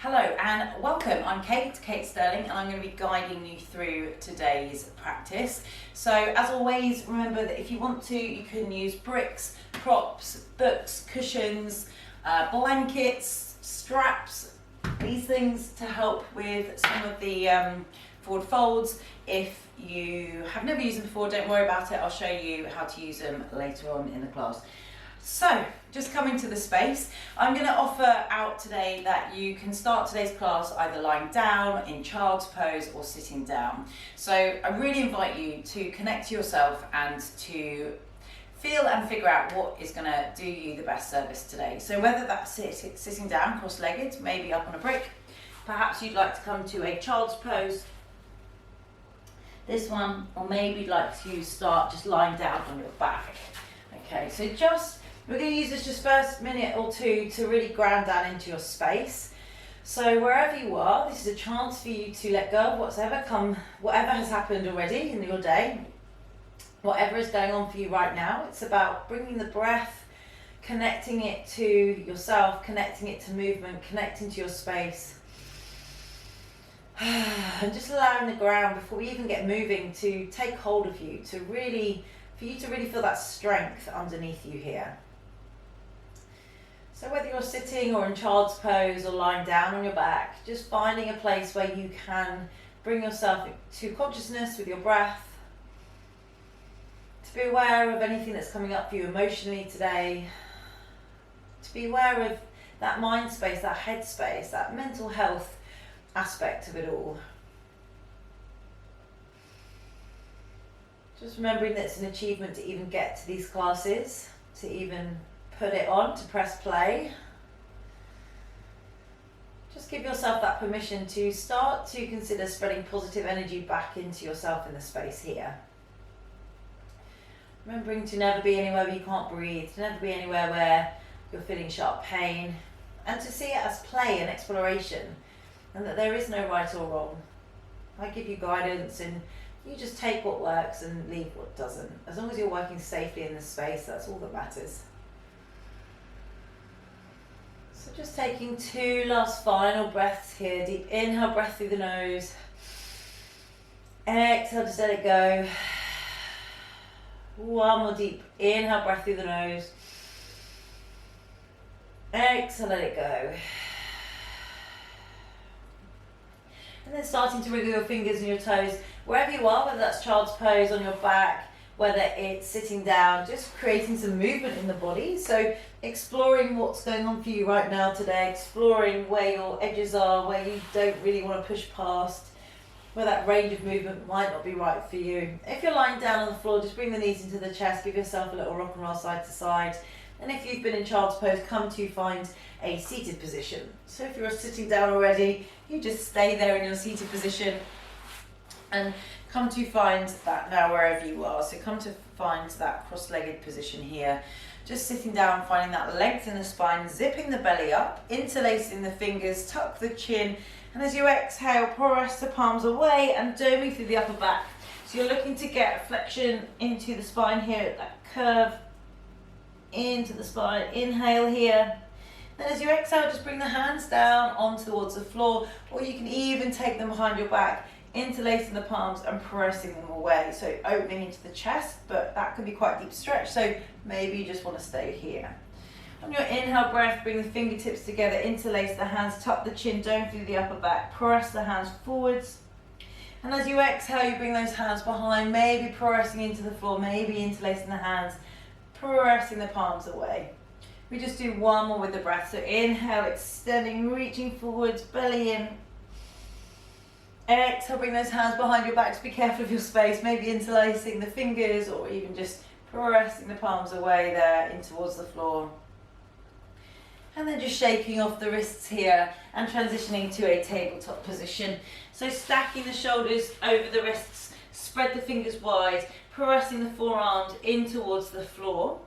Hello and welcome. I'm Kate Sterling, and I'm going to be guiding you through today's practice. So as always, remember that if you want to, you can use bricks, props, books, cushions, blankets, straps, these things to help with some of the forward folds. If you have never used them before, don't worry about it. I'll show you how to use them later on in the class. So, just coming to the space, I'm going to offer out today that you can start today's class either lying down, in child's pose, or sitting down. So I really invite you to connect to yourself and to feel and figure out what is going to do you the best service today. So whether that's sitting down cross-legged, maybe up on a brick, perhaps you'd like to come to a child's pose, this one, or maybe you'd like to start just lying down on your back. Okay, so we're going to use this just first minute or two to really ground down into your space. So wherever you are, this is a chance for you to let go of whatever has happened already in your day, whatever is going on for you right now. It's about bringing the breath, connecting it to yourself, connecting it to movement, connecting to your space. And just allowing the ground before we even get moving to take hold of you, for you to really feel that strength underneath you here. So whether you're sitting or in child's pose or lying down on your back, just finding a place where you can bring yourself to consciousness with your breath, to be aware of anything that's coming up for you emotionally today, to be aware of that mind space, that head space, that mental health aspect of it all. Just remembering that it's an achievement to even get to these classes, to even put it on, to press play. Just give yourself that permission to start to consider spreading positive energy back into yourself in the space here. Remembering to never be anywhere where you can't breathe, to never be anywhere where you're feeling sharp pain, and to see it as play and exploration, and that there is no right or wrong. I give you guidance, and you just take what works and leave what doesn't. As long as you're working safely in this space, that's all that matters. So just taking two last final breaths here. Deep inhale, breath through the nose. Exhale, just let it go. One more deep inhale, breath through the nose. Exhale, let it go. And then starting to wriggle your fingers and your toes wherever you are, whether that's child's pose on your back, whether it's sitting down, just creating some movement in the body. So exploring what's going on for you right now today, exploring where your edges are, where you don't really want to push past, where that range of movement might not be right for you. If you're lying down on the floor, just bring the knees into the chest, give yourself a little rock and roll side to side. And if you've been in child's pose, come to find a seated position. So if you're sitting down already, you just stay there in your seated position and come to find that now wherever you are. So come to find that cross-legged position here. Just sitting down, finding that length in the spine, zipping the belly up, interlacing the fingers, tuck the chin, and as you exhale, press the palms away and doming through the upper back. So you're looking to get flexion into the spine here, that curve into the spine. Inhale here. Then as you exhale, just bring the hands down on towards the floor, or you can even take them behind your back, interlacing the palms and pressing them away. So opening into the chest, but that can be quite a deep stretch, so maybe you just want to stay here. On your inhale breath, bring the fingertips together, interlace the hands, tuck the chin, dome through the upper back, press the hands forwards. And as you exhale, you bring those hands behind, maybe pressing into the floor, maybe interlacing the hands, pressing the palms away. We just do one more with the breath. So inhale, extending, reaching forwards, belly in. Exhale, bring those hands behind your back. Just be careful of your space, maybe interlacing the fingers or even just pressing the palms away there in towards the floor. And then just shaking off the wrists here and transitioning to a tabletop position. So stacking the shoulders over the wrists, spread the fingers wide, pressing the forearms in towards the floor.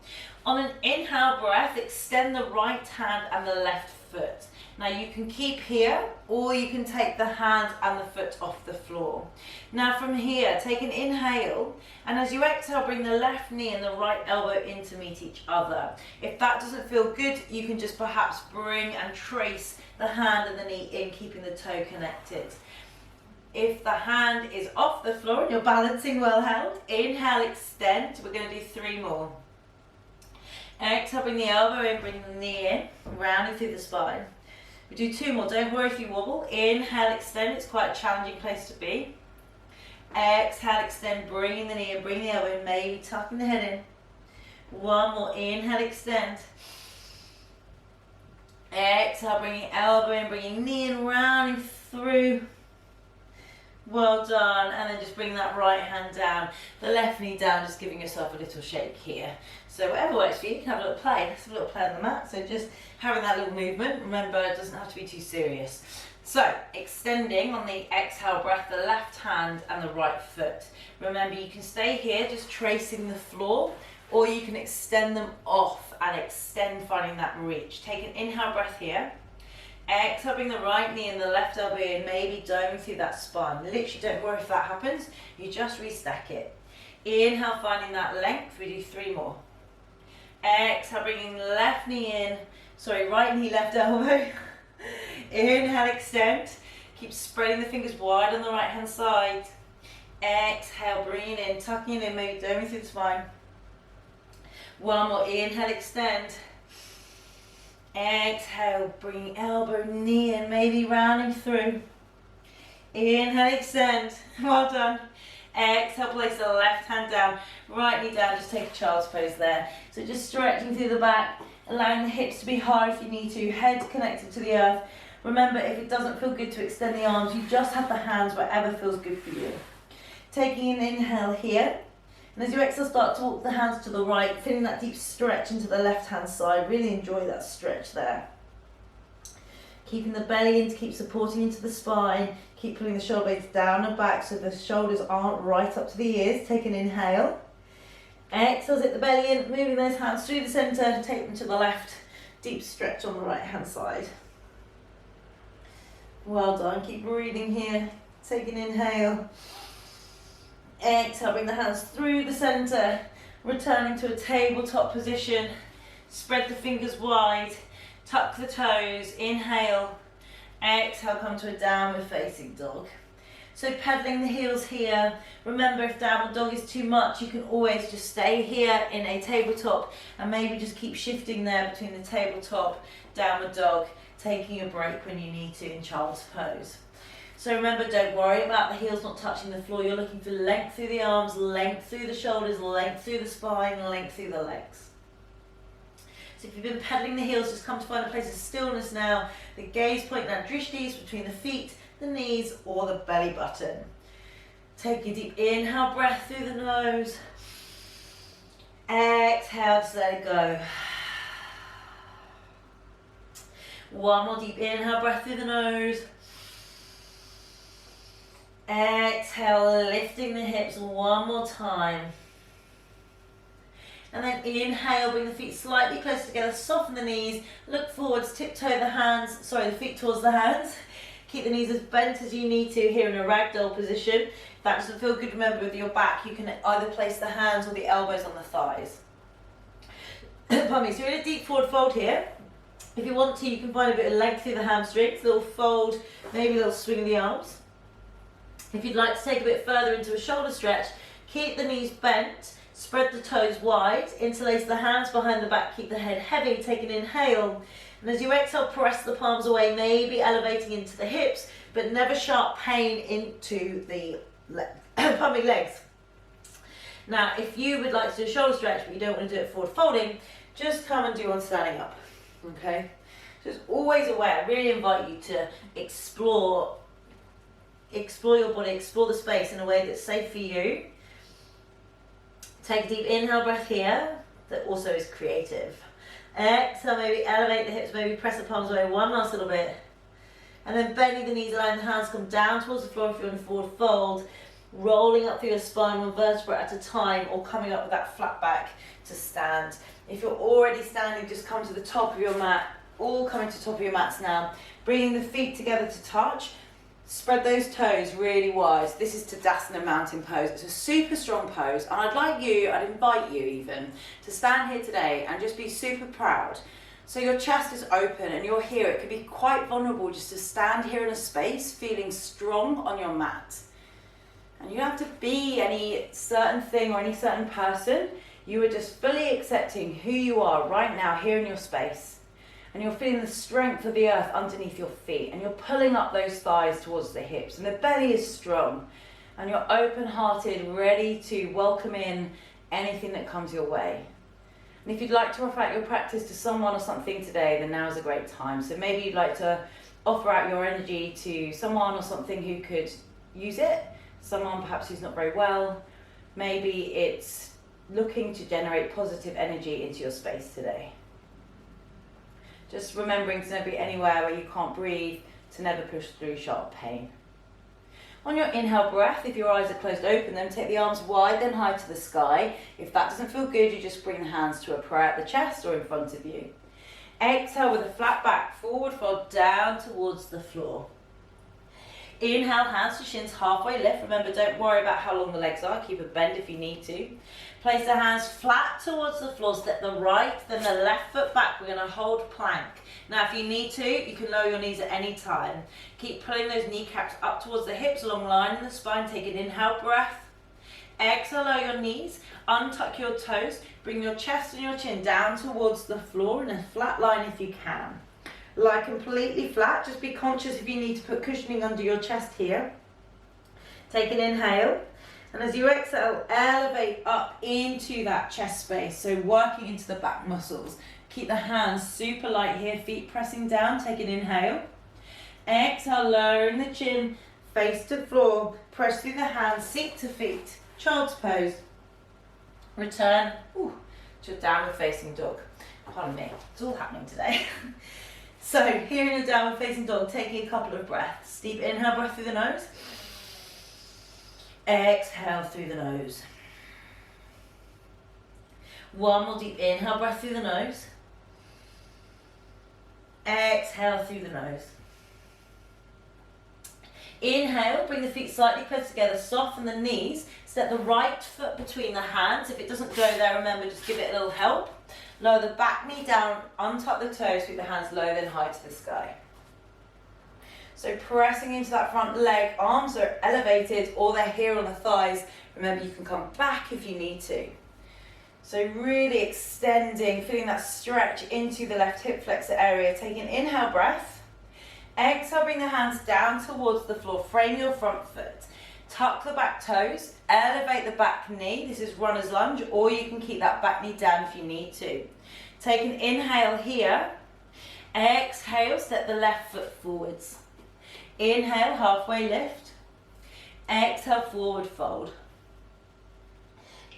On an inhale breath, extend the right hand and the left foot. Now you can keep here, or you can take the hand and the foot off the floor. Now from here, take an inhale, and as you exhale, bring the left knee and the right elbow in to meet each other. If that doesn't feel good, you can just perhaps bring and trace the hand and the knee in, keeping the toe connected. If the hand is off the floor and you're balancing well held, inhale, extend. We're going to do 3 more. Exhale, bring the elbow in, bring the knee in, rounding through the spine. We do 2 more, don't worry if you wobble. Inhale, extend, it's quite a challenging place to be. Exhale, extend, bringing the knee in, bring the elbow in, maybe tucking the head in. 1 more, inhale, extend. Exhale, bringing elbow in, bringing knee in, rounding through. Well done, and then just bring that right hand down, the left knee down, just giving yourself a little shake here. So whatever works for you, you can have a little play. Let's have a little play on the mat, so just having that little movement. Remember, it doesn't have to be too serious. So, extending on the exhale breath, the left hand and the right foot. Remember, you can stay here, just tracing the floor, or you can extend them off and extend, finding that reach. Take an inhale breath here. Exhale, bring the right knee and the left elbow in, maybe doming through that spine. Literally, don't worry if that happens, you just restack it. Inhale, finding that length, we do 3 more. Exhale, bringing left knee in, right knee, left elbow. Inhale, extend. Keep spreading the fingers wide on the right hand side. Exhale, bringing in, tucking in, maybe doming through the spine. 1 more, inhale, extend. Exhale, bringing elbow, knee in, maybe rounding through. Inhale, extend. Well done. Exhale, place the left hand down, right knee down, just take a child's pose there. So just stretching through the back, allowing the hips to be high if you need to, head connected to the earth. Remember, if it doesn't feel good to extend the arms, you just have the hands wherever feels good for you. Taking an inhale here. And as you exhale, start to walk the hands to the right, feeling that deep stretch into the left-hand side. Really enjoy that stretch there. Keeping the belly in to keep supporting into the spine. Keep pulling the shoulder blades down and back so the shoulders aren't right up to the ears. Take an inhale. Exhale, zip the belly in, moving those hands through the centre, take them to the left. Deep stretch on the right-hand side. Well done. Keep breathing here. Take an inhale. Exhale, bring the hands through the centre, returning to a tabletop position. Spread the fingers wide, tuck the toes, inhale. Exhale, come to a downward facing dog. So pedaling the heels here. Remember, if downward dog is too much, you can always just stay here in a tabletop and maybe just keep shifting there between the tabletop, downward dog, taking a break when you need to in child's pose. So remember, don't worry about the heels not touching the floor. You're looking for length through the arms, length through the shoulders, length through the spine, length through the legs. So if you've been pedaling the heels, just come to find a place of stillness now. The gaze point now, drishti is between the feet, the knees, or the belly button. Take a deep inhale, breath through the nose. Exhale, just let it go. 1 more deep inhale, breath through the nose. Exhale, lifting the hips 1 more time. And then inhale, bring the feet slightly closer together, soften the knees, look forwards, tiptoe the feet towards the hands. Keep the knees as bent as you need to here in a ragdoll position. If that doesn't feel good, remember with your back, you can either place the hands or the elbows on the thighs. Pardon me, so you're in a deep forward fold here. If you want to, you can find a bit of length through the hamstrings, a little fold, maybe a little swing of the arms. If you'd like to take a bit further into a shoulder stretch, keep the knees bent, spread the toes wide, interlace the hands behind the back, keep the head heavy, take an inhale. And as you exhale, press the palms away, maybe elevating into the hips, but never sharp pain into the legs. Now, if you would like to do a shoulder stretch, but you don't want to do it forward folding, just come and do one standing up, okay? So it's always aware. I really invite you to explore your body, explore the space in a way that's safe for you. Take a deep inhale breath here, that also is creative. Exhale, maybe elevate the hips, maybe press the palms away one last little bit. And then bending the knees, allowing the hands to come down towards the floor if you're in a forward fold, rolling up through your spine 1 vertebra at a time, or coming up with that flat back to stand. If you're already standing, just come to the top of your mat, all coming to top of your mats now. Bringing the feet together to touch. Spread those toes really wide. This is Tadasana Mountain Pose. It's a super strong pose, and I'd invite you even, to stand here today and just be super proud. So your chest is open and you're here. It can be quite vulnerable just to stand here in a space feeling strong on your mat. And you don't have to be any certain thing or any certain person. You are just fully accepting who you are right now here in your space. And you're feeling the strength of the earth underneath your feet, and you're pulling up those thighs towards the hips, and the belly is strong, and you're open-hearted, ready to welcome in anything that comes your way. And if you'd like to offer out your practice to someone or something today, then now is a great time. So maybe you'd like to offer out your energy to someone or something who could use it, someone perhaps who's not very well. Maybe it's looking to generate positive energy into your space today. Just remembering to never be anywhere where you can't breathe, to never push through sharp pain. On your inhale breath, if your eyes are closed, open them, take the arms wide then high to the sky. If that doesn't feel good, you just bring the hands to a prayer at the chest or in front of you. Exhale with a flat back, forward fold down towards the floor. Inhale, hands to shins, halfway lift. Remember, don't worry about how long the legs are, keep a bend if you need to. Place the hands flat towards the floor, step the right, then the left foot back. We're going to hold plank. Now, if you need to, you can lower your knees at any time. Keep pulling those kneecaps up towards the hips, along line in the spine. Take an inhale breath. Exhale, lower your knees, untuck your toes, bring your chest and your chin down towards the floor in a flat line if you can. Lie completely flat, just be conscious if you need to put cushioning under your chest here. Take an inhale, and as you exhale, elevate up into that chest space, so working into the back muscles. Keep the hands super light here, feet pressing down. Take an inhale. Exhale, lowering the chin, face to floor, press through the hands, sink to feet, child's pose. Return to a downward facing dog. Pardon me, it's all happening today. So here in a downward facing dog, taking a couple of breaths. Deep inhale, breath through the nose. Exhale through the nose. One more deep inhale, breath through the nose. Exhale through the nose. Inhale, bring the feet slightly close together, soften the knees, step the right foot between the hands. If it doesn't go there, remember, just give it a little help. Lower the back knee down, untuck the toes, sweep the hands low, then high to the sky. So pressing into that front leg, arms are elevated or they're here on the thighs. Remember, you can come back if you need to. So really extending, feeling that stretch into the left hip flexor area. Take an inhale breath. Exhale, bring the hands down towards the floor. Frame your front foot. Tuck the back toes. Elevate the back knee. This is runner's lunge, or you can keep that back knee down if you need to. Take an inhale here. Exhale, step the left foot forwards. Inhale, halfway lift. Exhale, forward fold.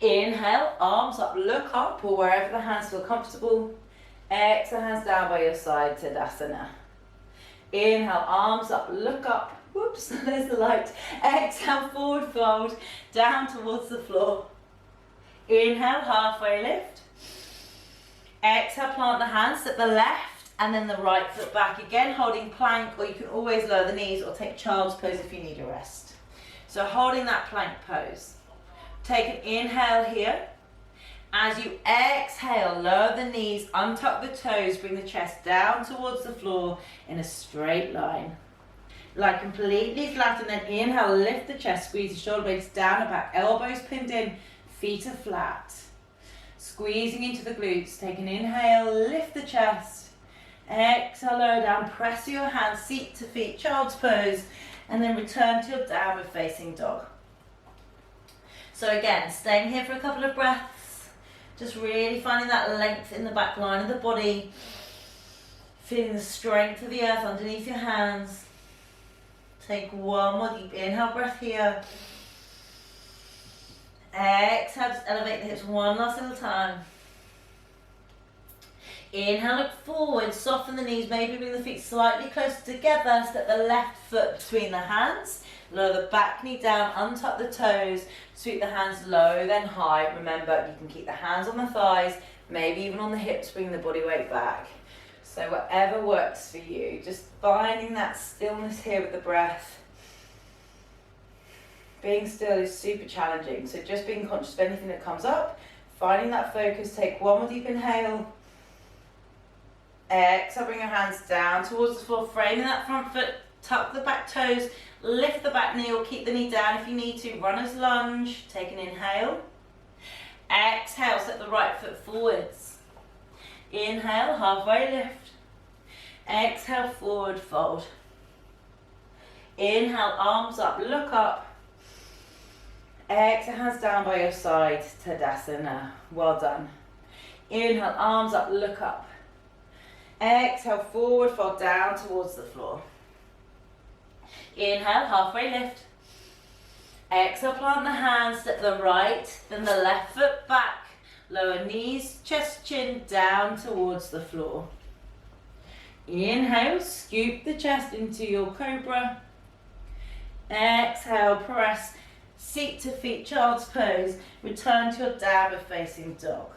Inhale, arms up, look up, or wherever the hands feel comfortable. Exhale, hands down by your side, Tadasana. Inhale, arms up, look up. Whoops, there's the light. Exhale, forward fold, down towards the floor. Inhale, halfway lift. Exhale, plant the hands at the left and then the right foot back. Again, holding plank, or you can always lower the knees or take child's pose if you need a rest. So holding that plank pose. Take an inhale here. As you exhale, lower the knees, untuck the toes, bring the chest down towards the floor in a straight line. Lie completely flat, and then inhale, lift the chest, squeeze the shoulder blades down and back, elbows pinned in, feet are flat. Squeezing into the glutes, take an inhale, lift the chest. Exhale, lower down, press your hands, seat to feet, child's pose, and then return to your downward facing dog. So again, staying here for a couple of breaths, just really finding that length in the back line of the body, feeling the strength of the earth underneath your hands. Take one more deep inhale breath here. Exhale, just elevate the hips one last little time. Inhale, look forward, soften the knees, maybe bring the feet slightly closer together, step the left foot between the hands, lower the back knee down, untuck the toes, sweep the hands low, then high. Remember, you can keep the hands on the thighs, maybe even on the hips, bring the body weight back. So whatever works for you, just finding that stillness here with the breath. Being still is super challenging, so just being conscious of anything that comes up, finding that focus. Take one more deep inhale. Exhale, bring your hands down towards the floor, framing that front foot, tuck the back toes, lift the back knee or keep the knee down if you need to. Runner's lunge, take an inhale. Exhale, step the right foot forwards. Inhale, halfway lift. Exhale, forward fold. Inhale, arms up, look up. Exhale, hands down by your side, Tadasana. Well done. Inhale, arms up, look up. Exhale, forward fold down towards the floor. Inhale, halfway lift. Exhale, plant the hands, step the right, then the left foot back. Lower knees, chest, chin down towards the floor. Inhale, scoop the chest into your cobra. Exhale, press seat to feet, child's pose. Return to your downward facing dog.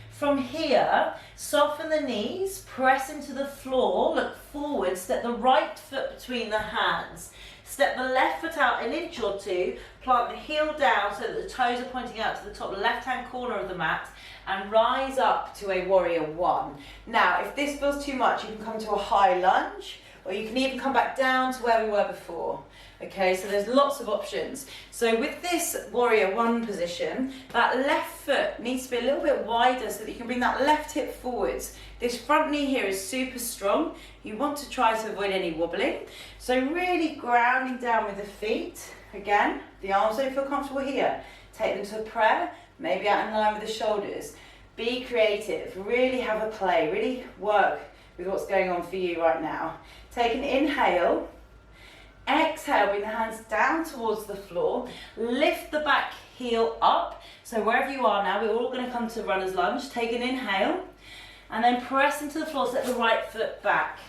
From here, soften the knees, press into the floor, look forward, step the right foot between the hands. Step the left foot out an inch or two, plant the heel down so that the toes are pointing out to the top left-hand corner of the mat, and rise up to a warrior one. Now, if this feels too much, you can come to a high lunge, or you can even come back down to where we were before. Okay, so there's lots of options. So with this warrior one position, that left foot needs to be a little bit wider so that you can bring that left hip forwards. This front knee here is super strong. You want to try to avoid any wobbling. So really grounding down with the feet. Again, the arms don't feel comfortable here. Take them to a prayer, maybe out in line with the shoulders. Be creative, really have a play, really work with what's going on for you right now. Take an inhale. Exhale, bring the hands down towards the floor. Lift the back heel up. So wherever you are now, we're all going to come to runner's lunge. Take an inhale and then press into the floor, step the right foot back.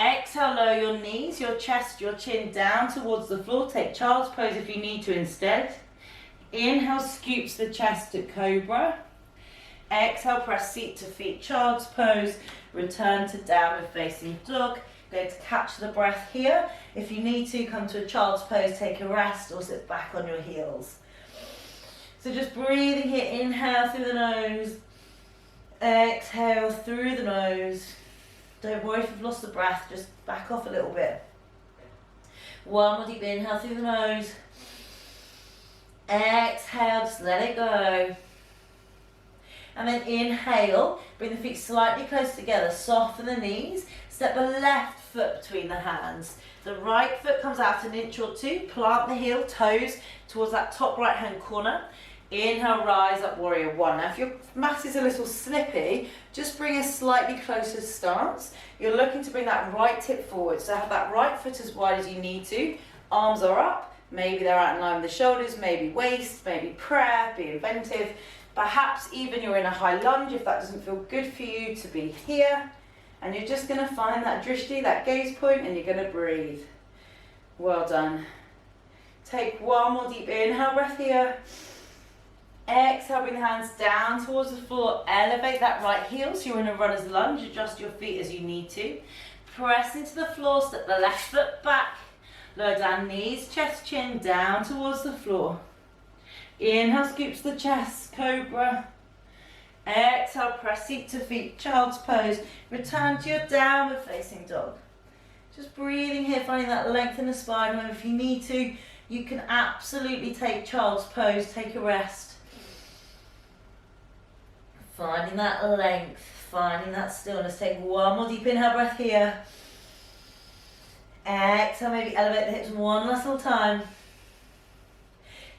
Exhale, lower your knees, your chest, your chin down towards the floor. Take child's pose if you need to instead. Inhale, scoops the chest to cobra. Exhale, press seat to feet, child's pose. Return to downward facing dog. Going to catch the breath here. If you need to, come to a child's pose, take a rest, or sit back on your heels. So just breathing here, inhale through the nose, exhale through the nose. Don't worry if you've lost the breath, just back off a little bit. One more deep inhale through the nose. Exhale, just let it go. And then inhale, bring the feet slightly close together, soften the knees, step the left foot between the hands. The right foot comes out an inch or two, plant the heel, toes towards that top right hand corner. Inhale, rise up, warrior one. Now if your mat is a little slippy, just bring a slightly closer stance. You're looking to bring that right hip forward, so have that right foot as wide as you need to. Arms are up, maybe they're out in line with the shoulders, maybe waist, maybe prayer, be inventive. Perhaps even you're in a high lunge if that doesn't feel good for you to be here. And you're just going to find that drishti, that gaze point, and you're going to breathe. Well done. Take one more deep inhale breath here. Exhale, bring the hands down towards the floor. Elevate that right heel so you're in a runner's lunge. Adjust your feet as you need to. Press into the floor, step the left foot back. Lower down knees, chest, chin down towards the floor. Inhale, scoops the chest, cobra. Exhale, press seat to feet, child's pose. Return to your downward facing dog. Just breathing here, finding that length in the spine. And if you need to, you can absolutely take child's pose, take a rest. Finding that length, finding that stillness. Take one more deep inhale breath here. Exhale, maybe elevate the hips one last little time.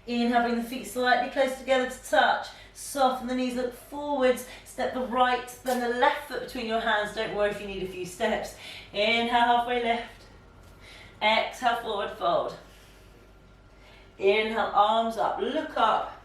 Inhale, bring the feet slightly close together to touch. Soften the knees, look forwards. Step the right, then the left foot between your hands. Don't worry if you need a few steps. Inhale, halfway lift. Exhale, forward fold. Inhale, arms up, look up.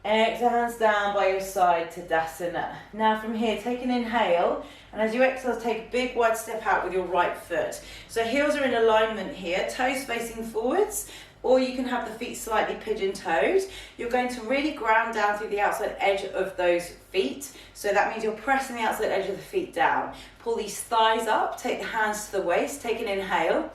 Exhale, hands down by your side to Tadasana. Now from here, take an inhale, and as you exhale, take a big wide step out with your right foot. So heels are in alignment here, toes facing forwards, or you can have the feet slightly pigeon-toed. You're going to really ground down through the outside edge of those feet. So that means you're pressing the outside edge of the feet down. Pull these thighs up, take the hands to the waist, take an inhale,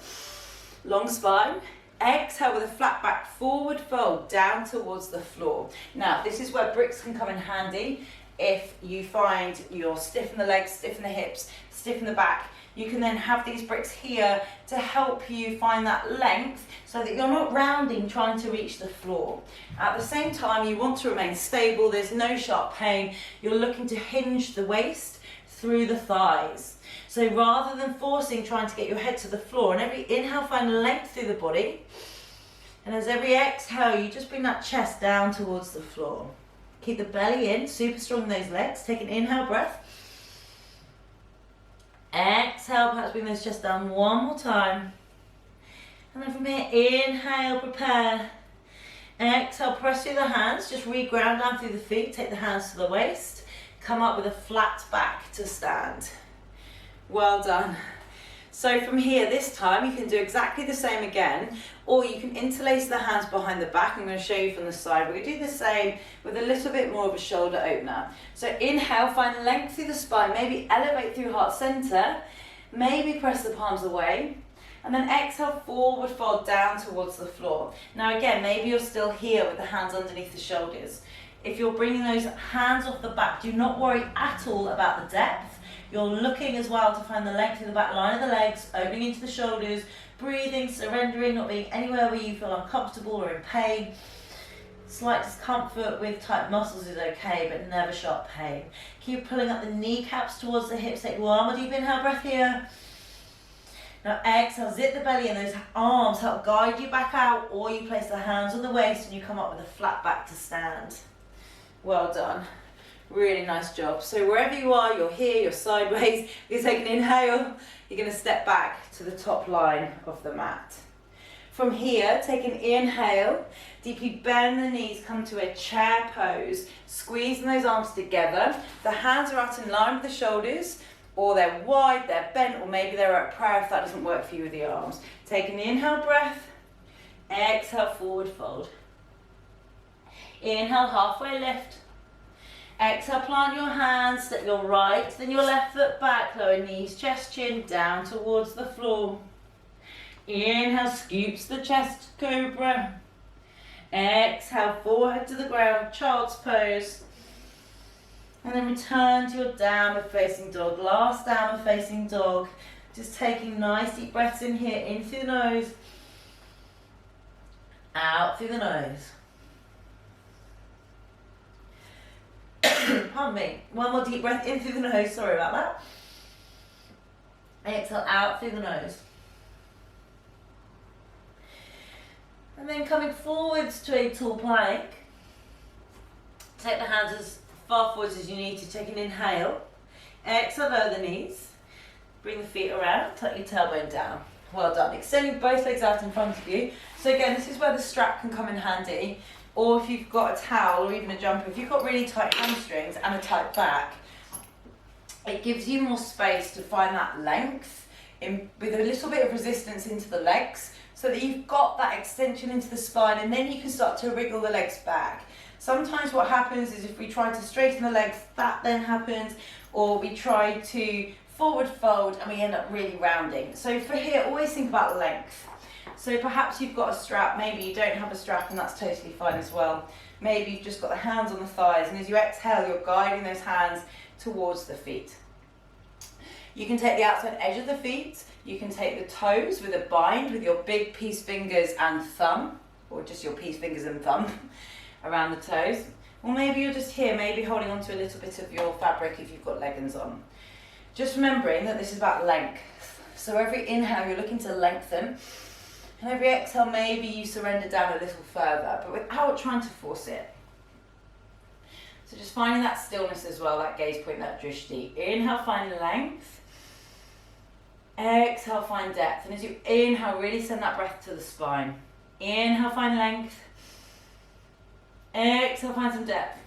long spine. Exhale with a flat back, forward fold down towards the floor. Now, this is where bricks can come in handy. If you find you're stiff in the legs, stiff in the hips, stiff in the back, you can then have these bricks here to help you find that length so that you're not rounding trying to reach the floor. At the same time, you want to remain stable, there's no sharp pain. You're looking to hinge the waist through the thighs. So rather than forcing, trying to get your head to the floor, and every inhale, find length through the body. And as every exhale, you just bring that chest down towards the floor. Keep the belly in, super strong in those legs. Take an inhale breath. Exhale, perhaps bring those chest down one more time. And then from here, inhale, prepare. Exhale, press through the hands, just re-ground down through the feet. Take the hands to the waist. Come up with a flat back to stand. Well done. So from here, this time, you can do exactly the same again, or you can interlace the hands behind the back. I'm going to show you from the side. We're going to do the same with a little bit more of a shoulder opener. So inhale, find length through the spine, maybe elevate through heart center, maybe press the palms away, and then exhale, forward fold down towards the floor. Now again, maybe you're still here with the hands underneath the shoulders. If you're bringing those hands off the back, do not worry at all about the depth. You're looking as well to find the length of the back line of the legs, opening into the shoulders, breathing, surrendering, not being anywhere where you feel uncomfortable or in pain. Slight discomfort with tight muscles is okay, but never sharp pain. Keep pulling up the kneecaps towards the hips. Take one more deep inhale breath here. Now exhale, zip the belly, and those arms help guide you back out, or you place the hands on the waist and you come up with a flat back to stand. Well done. Really nice job. So wherever you are, you're here, you're sideways, you take an inhale, you're going to step back to the top line of the mat. From here, take an inhale, deeply bend the knees, come to a chair pose, squeezing those arms together. The hands are out in line with the shoulders, or they're wide, they're bent, or maybe they're at prayer if that doesn't work for you with the arms. Take an inhale breath, exhale, forward fold. Inhale, halfway lift. Exhale, plant your hands, step your right, then your left foot back, lower knees, chest, chin, down towards the floor. Inhale, scoops the chest, cobra. Exhale, forehead to the ground, child's pose. And then return to your downward facing dog, last downward facing dog. Just taking nice deep breaths in here, in through the nose, out through the nose. Pardon me. One more deep breath in through the nose. Sorry about that. Exhale out through the nose. And then coming forwards to a tall plank. Take the hands as far forwards as you need to. Take an inhale. Exhale, lower the knees. Bring the feet around. Tuck your tailbone down. Well done. Extending both legs out in front of you. So again, this is where the strap can come in handy. Or if you've got a towel or even a jumper, if you've got really tight hamstrings and a tight back, it gives you more space to find that length with a little bit of resistance into the legs, so that you've got that extension into the spine, and then you can start to wriggle the legs back. Sometimes what happens is if we try to straighten the legs, that then happens, or we try to forward fold and we end up really rounding. So for here, always think about length. So perhaps you've got a strap, maybe you don't have a strap, and that's totally fine as well. Maybe you've just got the hands on the thighs, and as you exhale, you're guiding those hands towards the feet. You can take the outside edge of the feet, you can take the toes with a bind with your big peace fingers and thumb, or just your peace fingers and thumb around the toes. Or maybe you're just here, maybe holding onto a little bit of your fabric if you've got leggings on. Just remembering that this is about length. So every inhale, you're looking to lengthen. And every exhale, maybe you surrender down a little further, but without trying to force it. So just finding that stillness as well, that gaze point, that drishti. Inhale, find length. Exhale, find depth. And as you inhale, really send that breath to the spine. Inhale, find length. Exhale, find some depth.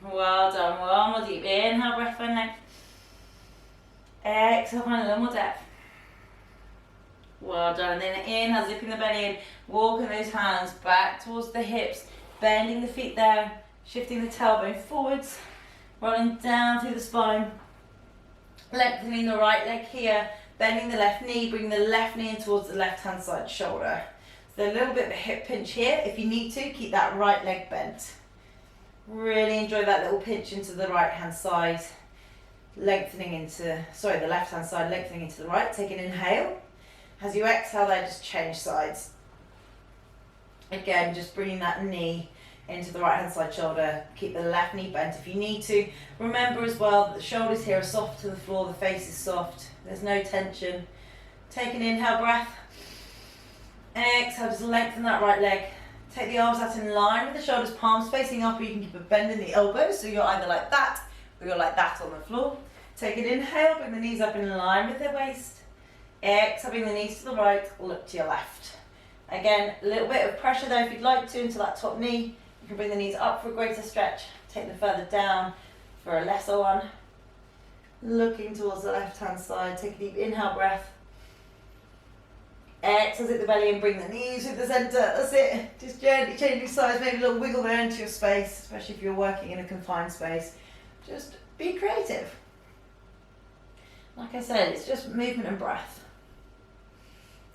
Well done. One more deep. Inhale, breath, find length. Exhale, find a little more depth. Well done. And then inhale, zipping the belly in, walking those hands back towards the hips, bending the feet there, shifting the tailbone forwards, rolling down through the spine, lengthening the right leg here, bending the left knee, bring the left knee in towards the left hand side shoulder. So a little bit of a hip pinch here. If you need to, keep that right leg bent. Really enjoy that little pinch into the right hand side, lengthening into, the left hand side, lengthening into the right. Take an inhale. As you exhale there, just change sides. Again, just bringing that knee into the right hand side shoulder. Keep the left knee bent if you need to. Remember as well that the shoulders here are soft to the floor, the face is soft. There's no tension. Take an inhale breath. Exhale, just lengthen that right leg. Take the arms out in line with the shoulders, palms facing up, or you can keep a bend in the elbows, so you're either like that or you're like that on the floor. Take an inhale, bring the knees up in line with the waist. Exhale, bring the knees to the right, look to your left. Again, a little bit of pressure there if you'd like to into that top knee. You can bring the knees up for a greater stretch, take them further down for a lesser one. Looking towards the left hand side, take a deep inhale breath. Exhale, zip the belly and bring the knees to the centre. That's it. Just gently changing sides, maybe a little wiggle there into your space, especially if you're working in a confined space. Just be creative. Like I said, it's just movement and breath.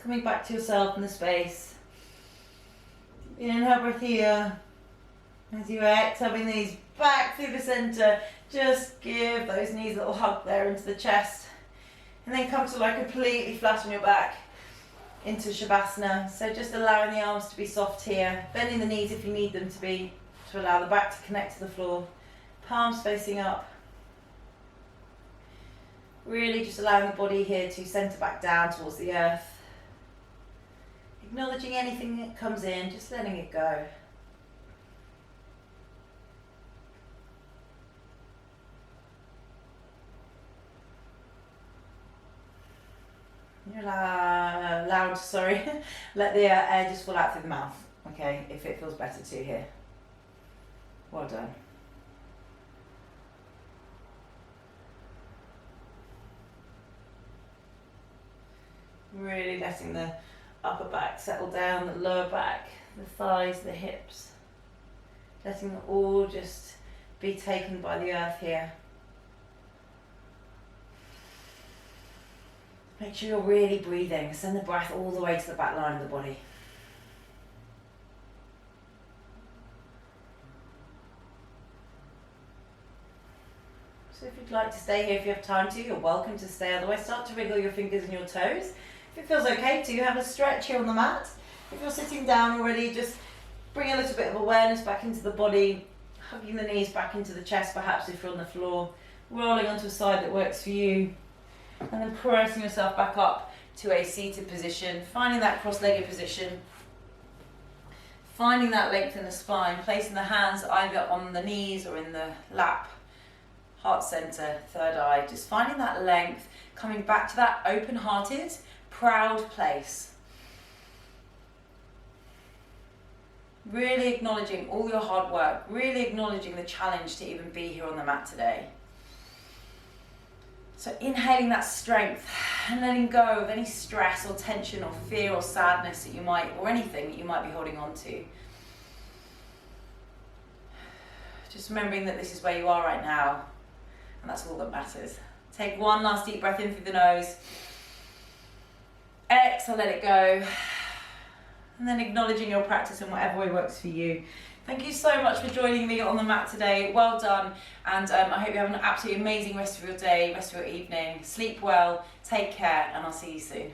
Coming back to yourself in the space. Inhale, breath here. As you exhale, bring the knees back through the centre. Just give those knees a little hug there into the chest. And then come to lie completely flat on your back into Shavasana. So just allowing the arms to be soft here. Bending the knees if you need them to be, to allow the back to connect to the floor. Palms facing up. Really just allowing the body here to centre back down towards the earth. Acknowledging anything that comes in, just letting it go. You're allowed, let the air just fall out through the mouth, okay, if it feels better to here. Well done. Really letting the upper back settle down, the lower back, the thighs, the hips. Letting them all just be taken by the earth here. Make sure you're really breathing. Send the breath all the way to the back line of the body. So if you'd like to stay here, if you have time to, you're welcome to stay. Otherwise, start to wriggle your fingers and your toes. If it feels okay to, have a stretch here on the mat. If you're sitting down already, just bring a little bit of awareness back into the body, hugging the knees back into the chest, perhaps if you're on the floor, rolling onto a side that works for you. And then pressing yourself back up to a seated position, finding that cross-legged position, finding that length in the spine, placing the hands either on the knees or in the lap, heart center, third eye, just finding that length, coming back to that open-hearted, proud place. Really acknowledging all your hard work, really acknowledging the challenge to even be here on the mat today. So inhaling that strength and letting go of any stress or tension or fear or sadness that you might, or anything that you might be holding on to. Just remembering that this is where you are right now, and that's all that matters. Take one last deep breath in through the nose. Exhale, let it go. And then acknowledging your practice in whatever way works for you. Thank you so much for joining me on the mat today. Well done. And I hope you have an absolutely amazing rest of your day, rest of your evening. Sleep well, take care, and I'll see you soon.